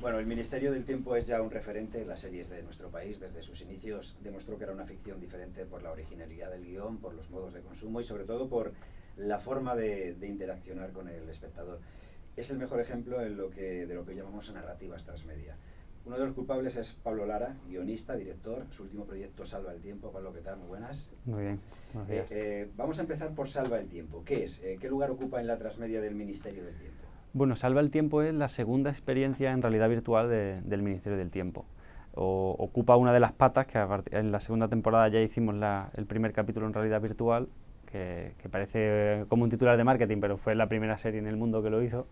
Bueno, el Ministerio del Tiempo es ya un referente en las series de nuestro país. Desde sus inicios demostró que era una ficción diferente por la originalidad del guión, por los modos de consumo y sobre todo por la forma de interaccionar con el espectador. Es el mejor ejemplo de lo que llamamos narrativas transmedia. Uno de los culpables es Pablo Lara, guionista, director. Su último proyecto, Salva el Tiempo. Pablo, ¿qué tal? Muy buenas. Muy bien, buenos días. Vamos a empezar por Salva el Tiempo. ¿Qué es? ¿Qué lugar ocupa en la transmedia del Ministerio del Tiempo? Bueno, Salva el Tiempo es la segunda experiencia en realidad virtual del Ministerio del Tiempo. Ocupa una de las patas que en la segunda temporada ya hicimos el primer capítulo en realidad virtual, que parece como un titular de marketing, pero fue la primera serie en el mundo que lo hizo.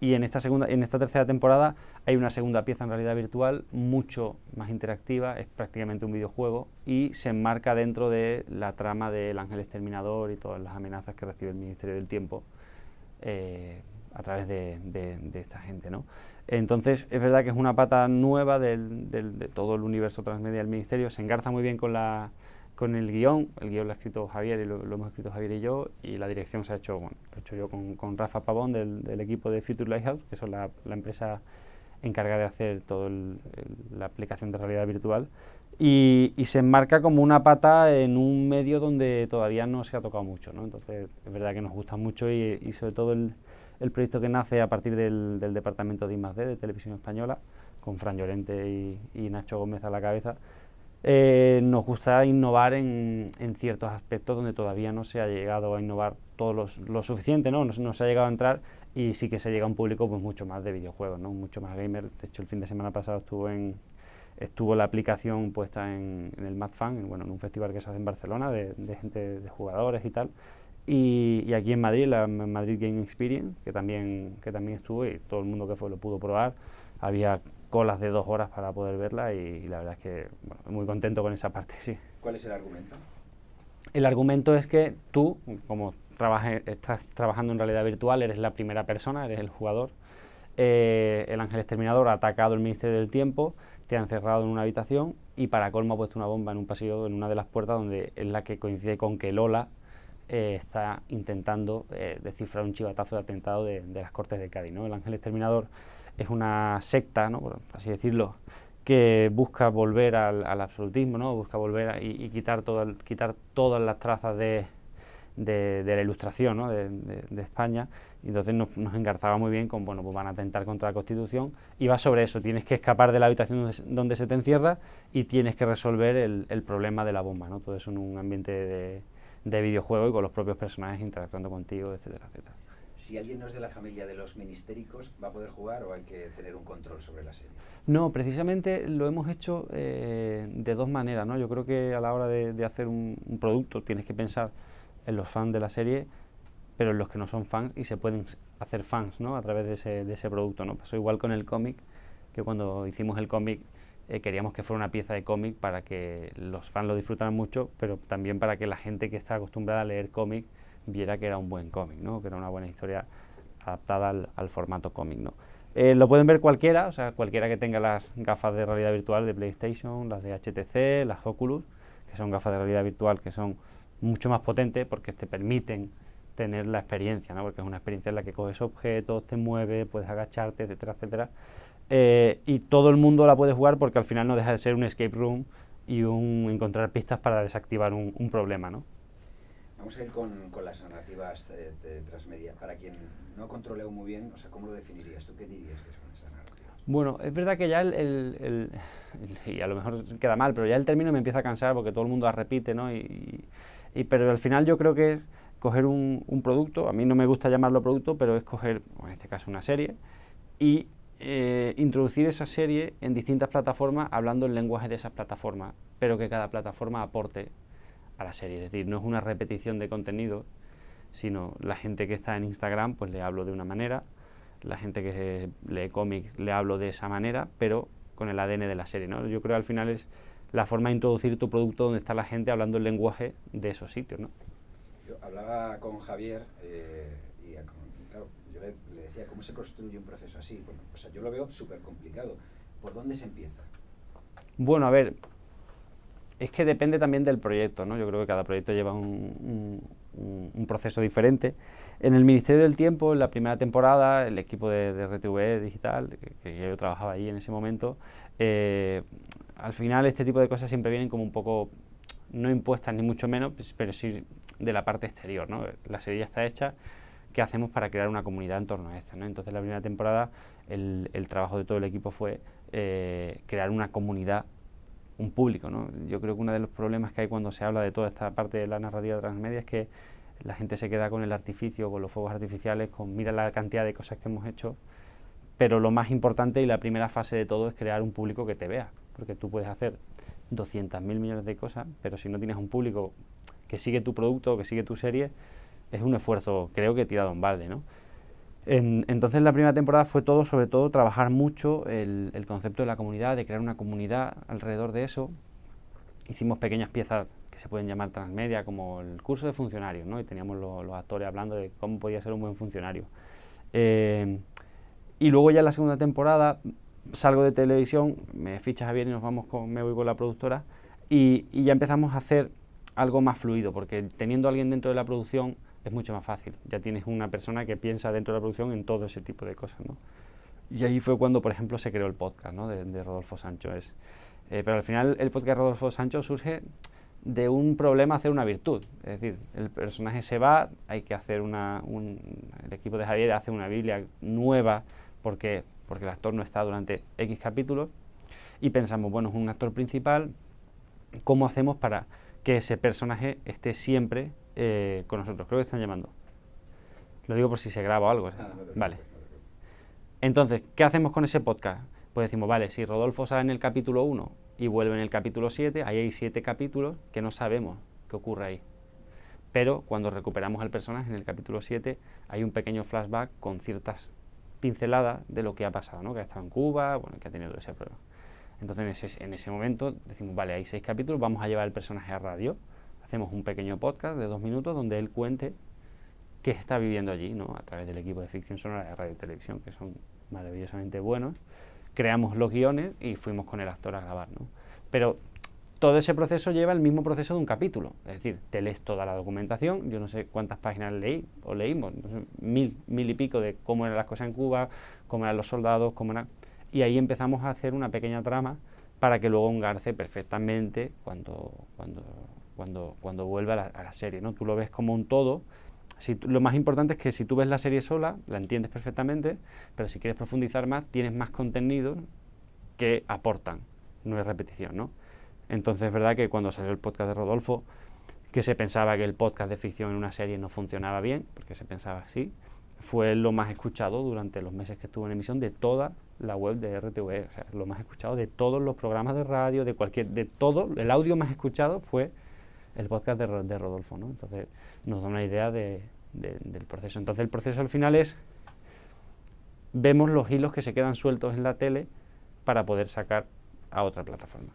Y en esta tercera temporada hay una segunda pieza en realidad virtual mucho más interactiva, es prácticamente un videojuego y se enmarca dentro de la trama del Ángel Exterminador y todas las amenazas que recibe el Ministerio del Tiempo a través de esta gente, ¿no? Entonces es verdad que es una pata nueva de todo el universo transmedia del Ministerio, se engarza muy bien con el guión lo ha escrito Javier y lo hemos escrito Javier y yo, y la dirección se ha hecho, bueno, lo he hecho yo con Rafa Pavón del equipo de Future Lighthouse, que son la empresa encargada de hacer toda la aplicación de realidad virtual, y se enmarca como una pata en un medio donde todavía no se ha tocado mucho, ¿no? Entonces es verdad que nos gusta mucho y sobre todo el proyecto que nace a partir del departamento de I+D de Televisión Española, con Fran Llorente y Nacho Gómez a la cabeza. Nos gusta innovar en ciertos aspectos donde todavía no se ha llegado a innovar todo lo suficiente, ¿no? No se ha llegado a entrar, y sí que se llega a un público pues mucho más de videojuegos, ¿no? Mucho más gamer. De hecho, el fin de semana pasado estuvo la aplicación puesta en el MadFan, en un festival que se hace en Barcelona de gente, de jugadores y tal. Y aquí en Madrid, la Madrid Game Experience, que también estuvo, y todo el mundo que fue lo pudo probar. Había colas de 2 horas para poder verla y la verdad es que bueno, muy contento con esa parte, sí. ¿Cuál es el argumento? El argumento es que tú, como estás trabajando en realidad virtual, eres la primera persona, eres el jugador. El Ángel Exterminador ha atacado el Ministerio del Tiempo, te ha encerrado en una habitación y para colmo ha puesto una bomba en un pasillo, en una de las puertas, donde es la que coincide con que Lola está intentando descifrar un chivatazo de atentado de las Cortes de Cádiz, ¿no? El Ángel Exterminador es una secta, ¿no? Por así decirlo, que busca volver al absolutismo, ¿no? Busca volver y quitar todas las trazas de la ilustración, ¿no? de España. Y entonces nos engarzaba muy bien con, bueno, pues van a atentar contra la Constitución, y va sobre eso: tienes que escapar de la habitación donde se te encierra y tienes que resolver el problema de la bomba, ¿no? Todo eso en un ambiente de videojuego y con los propios personajes interactuando contigo, etcétera, etcétera. Si alguien no es de la familia de los ministéricos, ¿va a poder jugar o hay que tener un control sobre la serie? No, precisamente lo hemos hecho de dos maneras, ¿no? Yo creo que a la hora de hacer un producto tienes que pensar en los fans de la serie, pero en los que no son fans, y se pueden hacer fans, ¿no? A través de ese producto, ¿no? Pasó igual con el cómic, que cuando hicimos el cómic queríamos que fuera una pieza de cómic para que los fans lo disfrutaran mucho, pero también para que la gente que está acostumbrada a leer cómic viera que era un buen cómic, ¿no? Que era una buena historia adaptada al formato cómic, ¿no? Lo pueden ver cualquiera, o sea, cualquiera que tenga las gafas de realidad virtual de PlayStation, las de HTC, las Oculus, que son gafas de realidad virtual que son mucho más potentes porque te permiten tener la experiencia, ¿no? Porque es una experiencia en la que coges objetos, te mueves, puedes agacharte, etcétera, etcétera. Y todo el mundo la puede jugar porque al final no deja de ser un escape room y encontrar pistas para desactivar un problema, ¿no? Vamos a ir con las narrativas de transmedia. Para quien no controle aún muy bien, o sea, ¿cómo lo definirías? ¿Tú qué dirías que son estas narrativas? Bueno, es verdad que ya y a lo mejor queda mal, pero ya el término me empieza a cansar porque todo el mundo la repite, ¿no? Pero al final yo creo que es coger un producto, a mí no me gusta llamarlo producto, pero es coger, en este caso, una serie, y introducir esa serie en distintas plataformas hablando el lenguaje de esas plataformas, pero que cada plataforma aporte a la serie. Es decir, no es una repetición de contenido, sino la gente que está en Instagram, pues le hablo de una manera, la gente que lee cómics le hablo de esa manera, pero con el ADN de la serie, ¿no? Yo creo que al final es la forma de introducir tu producto donde está la gente hablando el lenguaje de esos sitios, ¿no? Yo hablaba con Javier claro, yo le decía, ¿cómo se construye un proceso así? Bueno, o sea, yo lo veo súper complicado. ¿Por dónde se empieza? Bueno, a ver, es que depende también del proyecto, ¿no? Yo creo que cada proyecto lleva un proceso diferente. En el Ministerio del Tiempo, en la primera temporada, el equipo de RTV Digital, que yo trabajaba ahí en ese momento, al final este tipo de cosas siempre vienen como un poco, no impuestas ni mucho menos, pero sí de la parte exterior, ¿no? La serie ya está hecha, ¿qué hacemos para crear una comunidad en torno a esto, ¿no? Entonces la primera temporada el trabajo de todo el equipo fue crear una comunidad, un público, ¿no? Yo creo que uno de los problemas que hay cuando se habla de toda esta parte de la narrativa transmedia es que la gente se queda con el artificio, con los fuegos artificiales, con mira la cantidad de cosas que hemos hecho, pero lo más importante y la primera fase de todo es crear un público que te vea, porque tú puedes hacer 200.000 millones de cosas, pero si no tienes un público que sigue tu producto, que sigue tu serie, es un esfuerzo, creo que tirado en balde, ¿no? Entonces la primera temporada fue todo, sobre todo, trabajar mucho el concepto de la comunidad, de crear una comunidad alrededor de eso. Hicimos pequeñas piezas que se pueden llamar transmedia, como el curso de funcionarios, ¿no? Y teníamos los actores hablando de cómo podía ser un buen funcionario. Y luego ya en la segunda temporada salgo de televisión, me ficha Javier y me voy con la productora y ya empezamos a hacer algo más fluido, porque teniendo a alguien dentro de la producción es mucho más fácil. Ya tienes una persona que piensa dentro de la producción en todo ese tipo de cosas, ¿no? Y ahí fue cuando, por ejemplo, se creó el podcast, ¿no? de Rodolfo Sancho. Pero al final el podcast de Rodolfo Sancho surge de un problema hacer una virtud. Es decir, el personaje se va, hay que hacer el equipo de Javier hace una Biblia nueva porque el actor no está durante X capítulos y pensamos, bueno, es un actor principal, ¿cómo hacemos para que ese personaje esté siempre con nosotros? Creo que están llamando. Lo digo por si se graba o algo. Vale. Entonces, ¿qué hacemos con ese podcast? Pues decimos, vale, si Rodolfo sale en el capítulo 1 y vuelve en el capítulo 7, ahí hay 7 capítulos que no sabemos qué ocurre ahí. Pero cuando recuperamos al personaje en el capítulo 7, hay un pequeño flashback con ciertas pinceladas de lo que ha pasado, ¿no? Que ha estado en Cuba, bueno, que ha tenido ese problema. Entonces, en ese momento decimos, vale, hay 6 capítulos, vamos a llevar el personaje a radio. Hacemos un pequeño podcast de 2 minutos donde él cuente qué está viviendo allí, ¿no? A través del equipo de ficción sonora de radio y televisión, que son maravillosamente buenos. Creamos los guiones y fuimos con el actor a grabar, ¿no? Pero todo ese proceso lleva el mismo proceso de un capítulo. Es decir, te lees toda la documentación, yo no sé cuántas páginas leímos, no sé, mil y pico de cómo eran las cosas en Cuba, cómo eran los soldados, y ahí empezamos a hacer una pequeña trama para que luego engarce perfectamente cuando vuelve a la serie, ¿no? Tú lo ves como un todo. Lo más importante es que si tú ves la serie sola, la entiendes perfectamente, pero si quieres profundizar más, tienes más contenidos que aportan, no es repetición, ¿no? Entonces es verdad que cuando salió el podcast de Rodolfo, que se pensaba que el podcast de ficción en una serie no funcionaba bien, porque se pensaba así, fue lo más escuchado durante los meses que estuvo en emisión de toda la web de RTV, o sea, lo más escuchado de todos los programas de radio, de todo, el audio más escuchado fue el podcast de Rodolfo, ¿no? Entonces nos da una idea del proceso. Entonces el proceso al final es, vemos los hilos que se quedan sueltos en la tele para poder sacar a otra plataforma.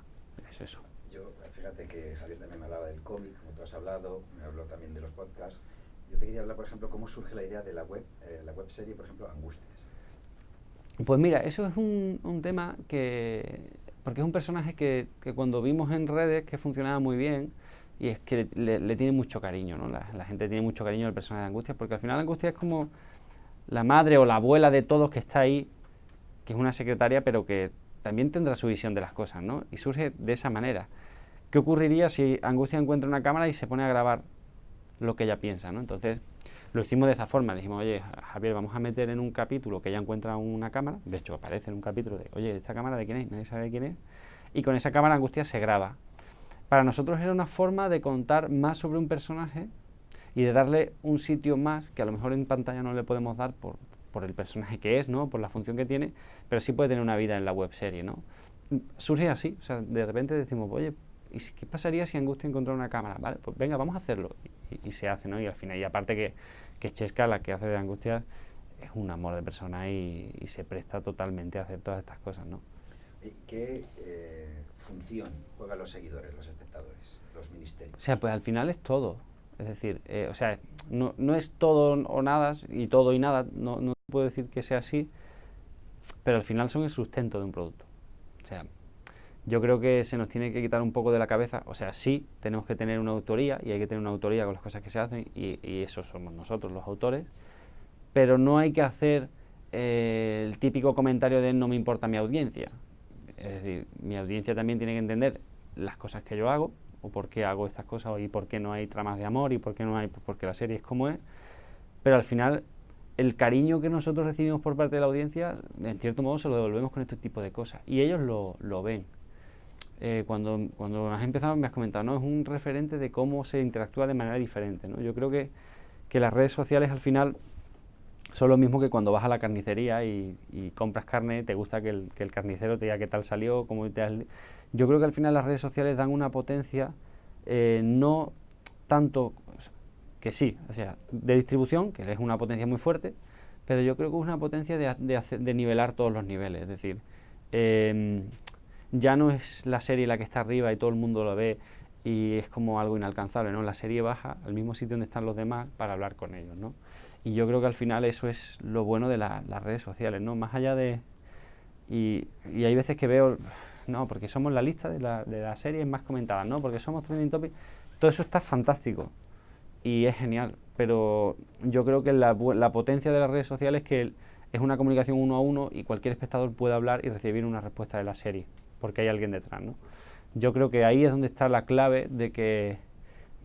Es eso. Yo, fíjate que Javier también me hablaba del cómic, como tú has hablado, me habló también de los podcasts. Yo te quería hablar, por ejemplo, cómo surge la idea de la web serie, por ejemplo, Angustias. Pues mira, eso es un tema porque es un personaje que cuando vimos en redes que funcionaba muy bien, y es que le tiene mucho cariño, ¿no? La gente tiene mucho cariño al personaje de Angustias, porque al final Angustias es como la madre o la abuela de todos que está ahí, que es una secretaria, pero que también tendrá su visión de las cosas, ¿no? Y surge de esa manera. ¿Qué ocurriría si Angustias encuentra una cámara y se pone a grabar lo que ella piensa, ¿no? Entonces lo hicimos de esa forma, dijimos, oye, Javier, vamos a meter en un capítulo que ella encuentra una cámara, de hecho aparece en un capítulo de, oye, ¿esta cámara de quién es? Nadie sabe quién es, y con esa cámara Angustias se graba. Para nosotros era una forma de contar más sobre un personaje y de darle un sitio más que a lo mejor en pantalla no le podemos dar por el personaje que es, ¿no? Por la función que tiene, pero sí puede tener una vida en la webserie, ¿no? Surge así, o sea, de repente decimos, oye, ¿y qué pasaría si Angustia encontrara una cámara? Vale, pues venga, vamos a hacerlo. Y se hace, ¿no? Y al final, y aparte que Chesca, la que hace de Angustia, es un amor de persona y se presta totalmente a hacer todas estas cosas, ¿no? ¿Qué función juegan los seguidores, los espectadores, los ministerios? O sea, pues al final es todo. Es decir, o sea, no es todo o nada, y todo y nada, no puedo decir que sea así, pero al final son el sustento de un producto. O sea, yo creo que se nos tiene que quitar un poco de la cabeza, o sea, sí, tenemos que tener una autoría y hay que tener una autoría con las cosas que se hacen y eso somos nosotros los autores, pero no hay que hacer el típico comentario de no me importa mi audiencia. Es decir, mi audiencia también tiene que entender las cosas que yo hago, o por qué hago estas cosas, y por qué no hay tramas de amor, y por qué no hay, porque la serie es como es, pero al final el cariño que nosotros recibimos por parte de la audiencia, en cierto modo se lo devolvemos con este tipo de cosas, y ellos lo ven. Cuando has empezado me has comentado, ¿no? Es un referente de cómo se interactúa de manera diferente, ¿no? Yo creo que las redes sociales al final son lo mismo que cuando vas a la carnicería y compras carne, te gusta que el carnicero te diga qué tal salió, cómo te has... Yo creo que al final las redes sociales dan una potencia, no tanto, que sí, o sea, de distribución, que es una potencia muy fuerte, pero yo creo que es una potencia de nivelar todos los niveles, es decir, ya no es la serie la que está arriba y todo el mundo lo ve y es como algo inalcanzable, ¿no? La serie baja al mismo sitio donde están los demás para hablar con ellos, ¿no? Y yo creo que al final eso es lo bueno de las redes sociales, ¿no? Más allá de... Y hay veces que veo, no, porque somos la lista de las series más comentadas, ¿no? Porque somos trending topic. Todo eso está fantástico y es genial, pero yo creo que la potencia de las redes sociales es que es una comunicación uno a uno y cualquier espectador puede hablar y recibir una respuesta de la serie, porque hay alguien detrás, ¿no? Yo creo que ahí es donde está la clave de que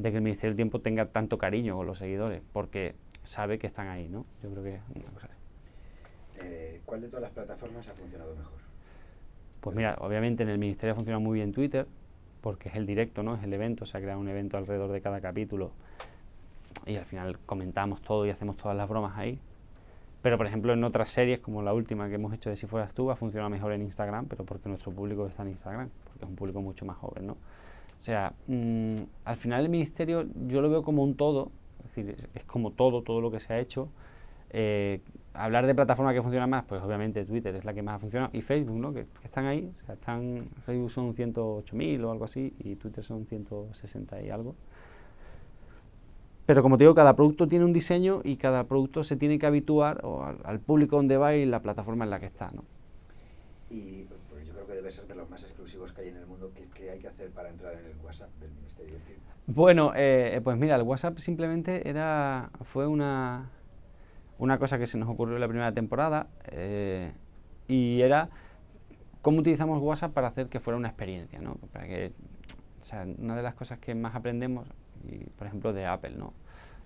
el Ministerio del Tiempo tenga tanto cariño con los seguidores, porque sabe que están ahí, ¿no? Yo creo que es una cosa así. ¿Cuál de todas las plataformas ha funcionado mejor? Pues mira, obviamente en el Ministerio ha funcionado muy bien Twitter, porque es el directo, ¿no? Es el evento, se ha creado un evento alrededor de cada capítulo y al final comentamos todo y hacemos todas las bromas ahí. Pero por ejemplo en otras series, como la última que hemos hecho de Si Fueras Tú, ha funcionado mejor en Instagram, pero porque nuestro público está en Instagram, porque es un público mucho más joven, ¿no? O sea, al final el Ministerio yo lo veo como un todo, es decir, es como todo lo que se ha hecho. Hablar de plataforma que funciona más, pues obviamente Twitter es la que más ha funcionado, y Facebook, ¿no? Que están ahí, o sea, Facebook son 108.000 o algo así, y Twitter son 160 y algo. Pero como te digo, cada producto tiene un diseño y cada producto se tiene que habituar al público donde va y la plataforma en la que está, ¿no? Y pues yo creo que debe ser de los más exclusivos que hay en el mundo. ¿Qué hay que hacer para entrar en el WhatsApp del Ministerio del Tiempo? Bueno, pues mira, el WhatsApp simplemente fue una cosa que se nos ocurrió en la primera temporada, y era cómo utilizamos WhatsApp para hacer que fuera una experiencia, ¿no? Para que, o sea, una de las cosas que más aprendemos, por ejemplo, de Apple, ¿no?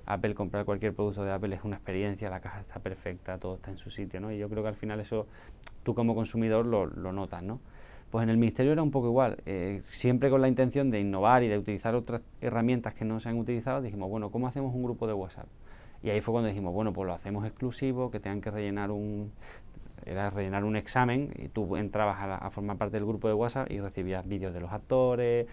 Apple, comprar cualquier producto de Apple es una experiencia, la caja está perfecta, todo está en su sitio, ¿no? Y yo creo que al final eso tú como consumidor lo notas, ¿no? Pues en el Ministerio era un poco igual, siempre con la intención de innovar y de utilizar otras herramientas que no se han utilizado, dijimos, bueno, ¿cómo hacemos un grupo de WhatsApp? Y ahí fue cuando dijimos, bueno, pues lo hacemos exclusivo, que tengan que rellenar un examen y tú entrabas a formar parte del grupo de WhatsApp y recibías vídeos de los actores,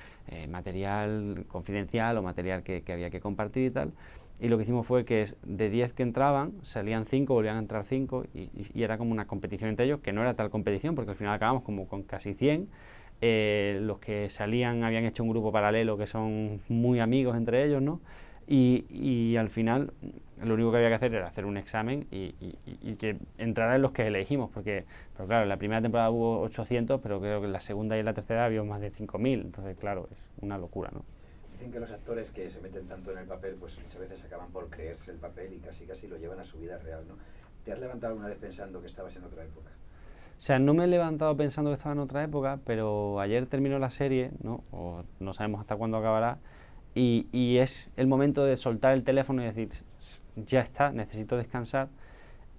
material confidencial o material que había que compartir y tal. Y lo que hicimos fue que de 10 que entraban, salían 5, volvían a entrar 5 y era como una competición entre ellos, que no era tal competición porque al final acabamos como con casi 100. Los que salían habían hecho un grupo paralelo que son muy amigos entre ellos, ¿no? Y al final lo único que había que hacer era hacer un examen y que entraran los que elegimos, pero claro, en la primera temporada hubo 800, pero creo que en la segunda y en la tercera había más de 5.000, entonces claro, es una locura, ¿no? Dicen que los actores que se meten tanto en el papel, pues muchas veces acaban por creerse el papel y casi lo llevan a su vida real, ¿no? ¿Te has levantado alguna vez pensando que estabas en otra época? O sea, no me he levantado pensando que estaba en otra época, pero ayer terminó la serie, ¿no? O no sabemos hasta cuándo acabará, y es el momento de soltar el teléfono y decir, ya está, necesito descansar.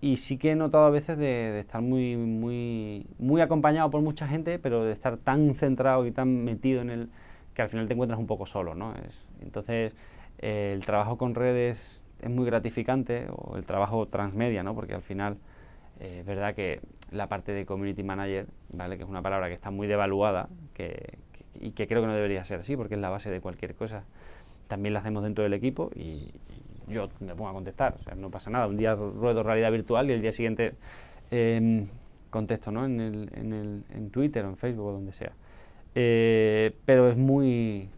Y sí que he notado a veces de estar muy acompañado por mucha gente, pero de estar tan centrado y tan metido en que al final te encuentras un poco solo, ¿no? Entonces, el trabajo con redes es muy gratificante, o el trabajo transmedia, ¿no? Porque al final es verdad que la parte de community manager, ¿vale? Que es una palabra que está muy devaluada y que creo que no debería ser así, porque es la base de cualquier cosa. También la hacemos dentro del equipo y yo me pongo a contestar, o sea, no pasa nada. Un día ruedo realidad virtual y el día siguiente contesto, ¿no? En Twitter o en Facebook o donde sea. Pero es muy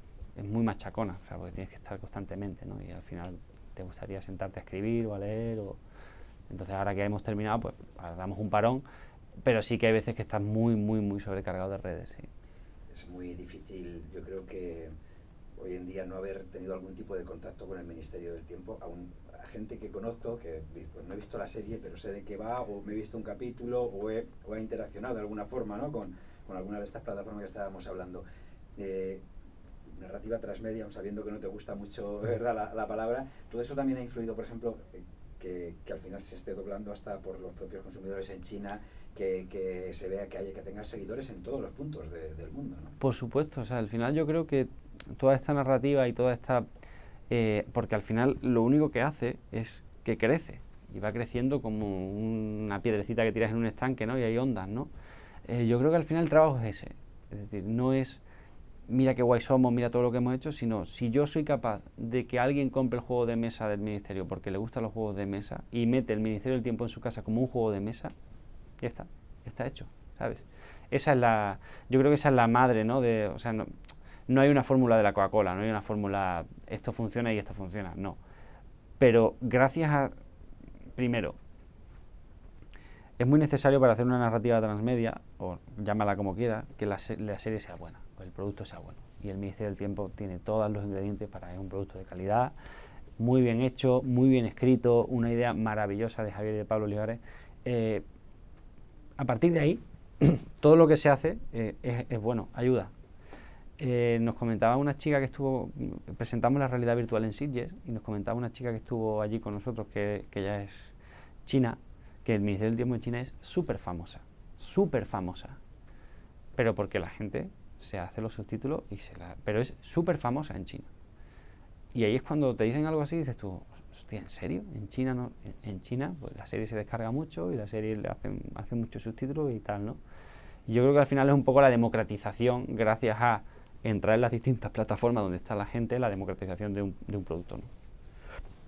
machacona, o sea, porque tienes que estar constantemente, ¿no? Y al final te gustaría sentarte a escribir o a leer. Entonces ahora que hemos terminado, pues damos un parón, pero sí que hay veces que estás muy sobrecargado de redes, sí. es muy difícil, yo creo que hoy en día no haber tenido algún tipo de contacto con el Ministerio del Tiempo, a gente que conozco, que pues, no he visto la serie, pero sé de qué va, o me he visto un capítulo, o he interaccionado de alguna forma, ¿no? con alguna de estas plataformas que estábamos hablando. Narrativa transmedia, sabiendo que no te gusta mucho, ¿verdad?, la palabra, todo eso también ha influido, por ejemplo, que al final se esté doblando hasta por los propios consumidores en China, que se vea que tenga seguidores en todos los puntos del mundo, ¿no? Por supuesto, o sea, al final yo creo que toda esta narrativa y toda esta... porque al final lo único que hace es que crece, y va creciendo como una piedrecita que tiras en un estanque, ¿no? Y hay ondas, ¿no? Yo creo que al final el trabajo es ese, es decir, no es mira qué guay somos, mira todo lo que hemos hecho, sino si yo soy capaz de que alguien compre el juego de mesa del Ministerio porque le gustan los juegos de mesa y mete el Ministerio del Tiempo en su casa como un juego de mesa, ya está hecho, ¿sabes? Esa es la, yo creo que esa es la madre, ¿no? O sea, no hay una fórmula de la Coca-Cola, no hay una fórmula esto funciona y esto funciona, no. Pero gracias a, primero, es muy necesario para hacer una narrativa transmedia, o llámala como quieras, que la serie sea buena, o el producto sea bueno. Y el Ministerio del Tiempo tiene todos los ingredientes para que sea un producto de calidad, muy bien hecho, muy bien escrito, una idea maravillosa de Javier y de Pablo Olivares. A partir de ahí, todo lo que se hace es bueno, ayuda. Nos comentaba una chica que presentamos la realidad virtual en Sitges, y nos comentaba una chica que estuvo allí con nosotros, que ya es china, que el Ministerio del Tiempo en China es súper famosa, pero porque la gente se hace los subtítulos pero es súper famosa en China. Y ahí es cuando te dicen algo así y dices tú, hostia, ¿en serio? En China no, en China pues la serie se descarga mucho y la serie le hace muchos subtítulos y tal, ¿no? Y yo creo que al final es un poco la democratización, gracias a entrar en las distintas plataformas donde está la gente, la democratización de un producto, ¿no?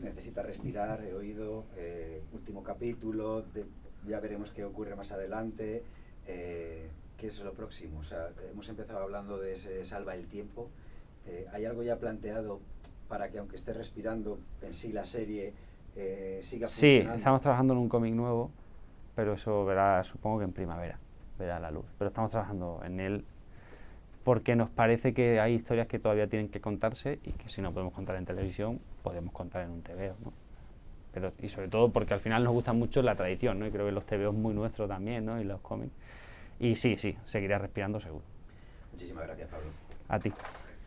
Necesita respirar, he oído, último capítulo, ya veremos qué ocurre más adelante. ¿Qué es lo próximo? O sea, hemos empezado hablando de ese salva el tiempo. ¿Hay algo ya planteado para que, aunque esté respirando en sí la serie, siga funcionando? Sí, estamos trabajando en un cómic nuevo, pero eso supongo que en primavera verá la luz. Pero estamos trabajando en él porque nos parece que hay historias que todavía tienen que contarse y que si no podemos contar en televisión, podemos contar en un TVO, ¿no? Y sobre todo porque al final nos gusta mucho la tradición, ¿no? Y creo que los TVO es muy nuestro también, ¿no? Y los cómics. Y sí, seguirá respirando seguro. Muchísimas gracias, Pablo. A ti.